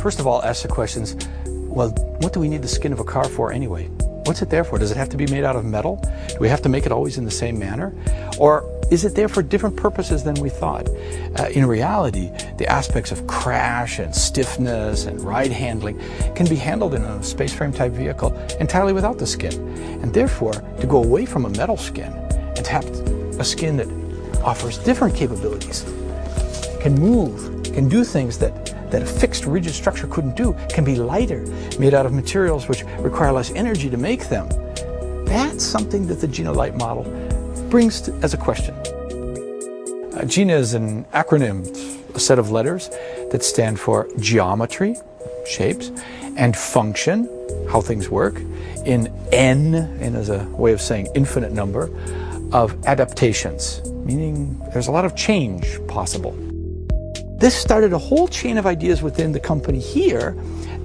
first of all, ask the questions, well, what do we need the skin of a car for anyway? What's it there for? Does it have to be made out of metal? Do we have to make it always in the same manner? Or is it there for different purposes than we thought? In reality, the aspects of crash and stiffness and ride handling can be handled in a space frame type vehicle entirely without the skin. And therefore, to go away from a metal skin and to have a skin that offers different capabilities, can move, can do things that a fixed rigid structure couldn't do, can be lighter, made out of materials which require less energy to make them. That's something that the GINA Light model brings as a question. GINA is an acronym, a set of letters that stand for geometry, shapes, and function, how things work, in N as a way of saying infinite number, of adaptations, meaning there's a lot of change possible. This started a whole chain of ideas within the company here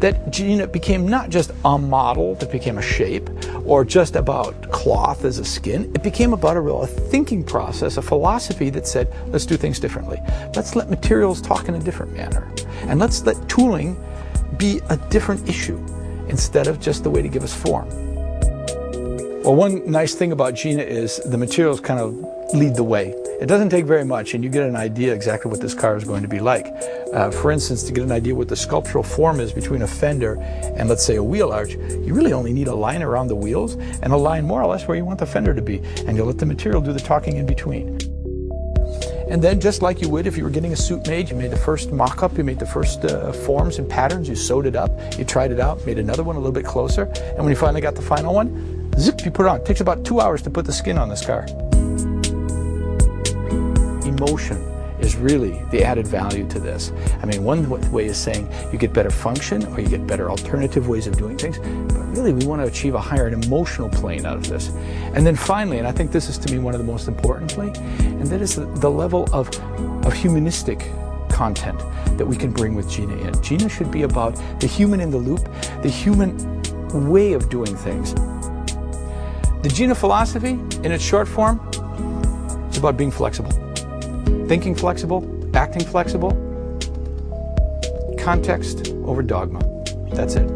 that GINA became not just a model that became a shape or just about cloth as a skin. It became about a thinking process, a philosophy that said, let's do things differently. Let's let materials talk in a different manner. And let's let tooling be a different issue instead of just the way to give us form. Well, one nice thing about GINA is the materials kind of lead the way. It doesn't take very much and you get an idea exactly what this car is going to be like. For instance, to get an idea what the sculptural form is between a fender and let's say a wheel arch, you really only need a line around the wheels and a line more or less where you want the fender to be, and you'll let the material do the talking in between. And then just like you would if you were getting a suit made, you made the first mock-up, you made the first forms and patterns, you sewed it up, you tried it out, made another one a little bit closer, and when you finally got the final one, zip, you put it on. It takes about 2 hours to put the skin on this car. Emotion is really the added value to this. I mean, one way is saying you get better function or you get better alternative ways of doing things, but really we want to achieve a higher emotional plane out of this. And then finally, and I think this is to me one of the most importantly, and that is the level of humanistic content that we can bring with GINA in. GINA should be about the human in the loop, the human way of doing things. The GINA philosophy, in its short form, is about being flexible. Thinking flexible, acting flexible, context over dogma. That's it.